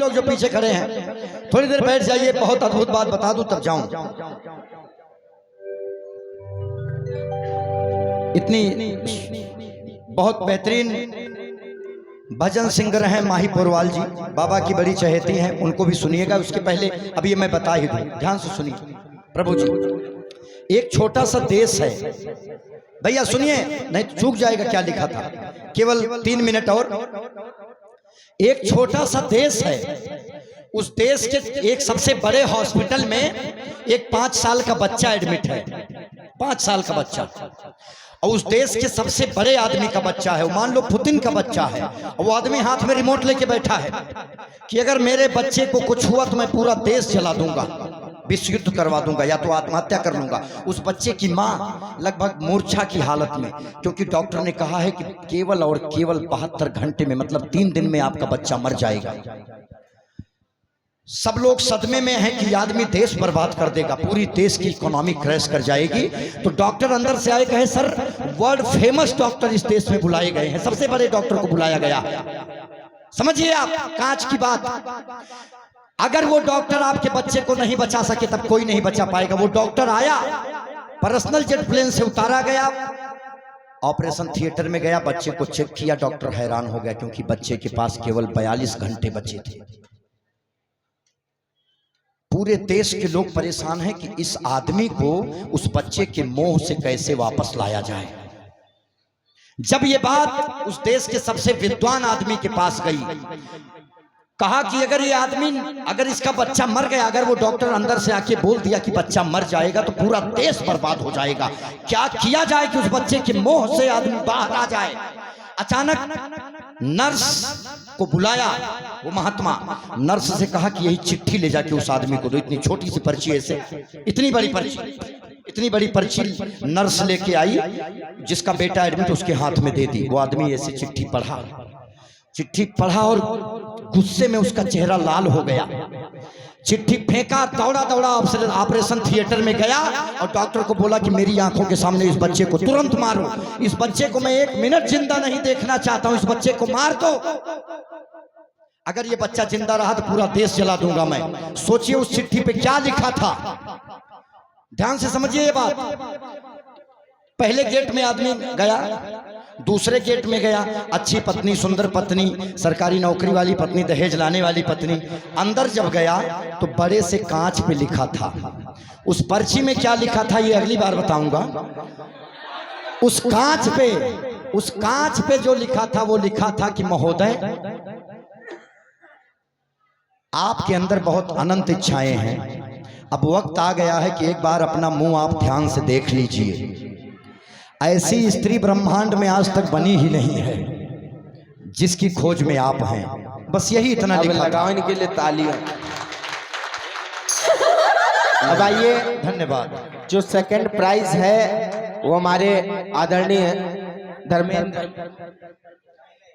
लोग जो पीछे खड़े हैं थोड़ी देर बैठ जाइए, बहुत अद्भुत बात बता दूं तब जाऊं। इतनी बहुत बेहतरीन भजन सिंगर हैं माही पोरवाल जी, बाबा की बड़ी चहेती हैं, उनको भी सुनिएगा। उसके पहले अभी ये मैं बता ही दूं, ध्यान से सुनिए। प्रभु जी, एक छोटा सा देश है भैया, सुनिए नहीं तो चूक जाएगा क्या लिखा था। केवल 3 मिनट और। एक छोटा सा देश है, उस देश के एक सबसे बड़े हॉस्पिटल में एक 5 साल का बच्चा एडमिट है, 5 साल का बच्चा। और उस देश के सबसे बड़े आदमी का बच्चा है, मान लो पुतिन का बच्चा है, और वो आदमी हाथ में रिमोट लेके बैठा है कि अगर मेरे बच्चे को कुछ हुआ तो मैं पूरा देश जला दूंगा, विश्व युद्ध करवा दूंगा, या तो आत्महत्या कर लूंगा। उस बच्चे की मां लगभग मूर्छा की हालत में, क्योंकि डॉक्टर ने कहा है कि केवल और केवल 72 घंटे में, मतलब 3 दिन में आपका बच्चा मर जाएगा। सब लोग सदमे में हैं कि आदमी देश बर्बाद कर देगा, पूरी देश की इकोनॉमी क्रैश कर जाएगी। तो डॉक्टर अंदर से आए, कहे सर वर्ल्ड फेमस डॉक्टर इस देश में बुलाए गए हैं, सबसे बड़े डॉक्टर को बुलाया गया। समझिए आप कांच की बात। अगर वो डॉक्टर आपके बच्चे को नहीं बचा सके तब कोई नहीं बचा पाएगा। वो डॉक्टर आया, पर्सनल जेट प्लेन से उतारा गया, ऑपरेशन थिएटर में गया, बच्चे को चेक किया। डॉक्टर हैरान हो गया क्योंकि बच्चे के पास केवल 42 घंटे बचे थे। पूरे देश के लोग परेशान हैं कि इस आदमी को उस बच्चे के मोह से कैसे वापस लाया जाए। जब ये बात उस देश के सबसे विद्वान आदमी के पास गई, कहा कि अगर ये आदमी, अगर इसका बच्चा मर गया, अगर वो डॉक्टर अंदर से आके बोल दिया कि बच्चा मर जाएगा तो पूरा देश बर्बाद हो जाएगा। क्या किया जाए कि उस बच्चे के मोह से आदमी बाहर आ जाए। अचानक नर्स को बुलाया, वो महात्मा नर्स से कहा कि यही चिट्ठी ले जाके उस आदमी को दो। इतनी छोटी सी पर्ची, ऐसे इतनी बड़ी पर्ची नर्स लेके आई, जिसका बेटा एडमिट उसके हाथ में दे दी। वो आदमी ऐसे चिट्ठी पढ़ा और गुस्से में उसका चेहरा लाल हो गया। चिट्ठी फेंका, दौड़ा ऑपरेशन थिएटर में गया और डॉक्टर को बोला कि मेरी आंखों के सामने इस बच्चे को तुरंत मारो, इस बच्चे को मैं 1 मिनट जिंदा नहीं देखना चाहता हूं, इस बच्चे को मार दो। अगर ये बच्चा जिंदा रहा तो पूरा देश जला दूंगा मैं। सोचिए उस चिट्ठी पे क्या लिखा था, ध्यान से समझिए ये बात। पहले गेट में आदमी गया, दूसरे गेट में गया, अच्छी पत्नी, सुंदर पत्नी, सरकारी नौकरी वाली पत्नी, दहेज लाने वाली पत्नी। अंदर जब गया तो बड़े से कांच पे लिखा था। उस पर्ची में क्या लिखा था ये अगली बार बताऊंगा। उस कांच पे जो लिखा था वो लिखा था कि महोदय, आपके अंदर बहुत अनंत इच्छाएं हैं। अब वक्त आ गया है कि एक बार अपना मुंह आप ध्यान से देख लीजिए। ऐसी स्त्री ब्रह्मांड में आज तक बनी ही नहीं है जिसकी खोज में आप हैं। बस यही इतना लगाओ इनके लिए तालियां। अब आइए, धन्यवाद। जो सेकंड प्राइज है वो हमारे आदरणीय धर्मेंद्र।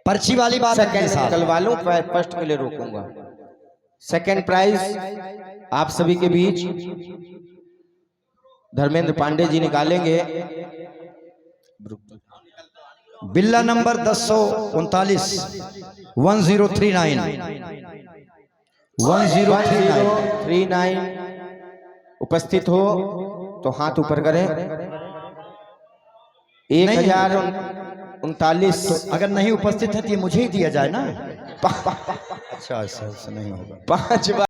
पर्ची वाली बात सेकंड निकलवा लूं, फर्स्ट के लिए रोकूंगा। सेकंड प्राइज आप सभी के बीच धर्मेंद्र पांडे जी निकालेंगे। बिल्ला नंबर 1039 1039 उपस्थित हो तो हाथ ऊपर करें। 1039। तो अगर नहीं उपस्थित है तो ये मुझे ही दिया जाए ना। अच्छा, ऐसा नहीं होगा। 5 बार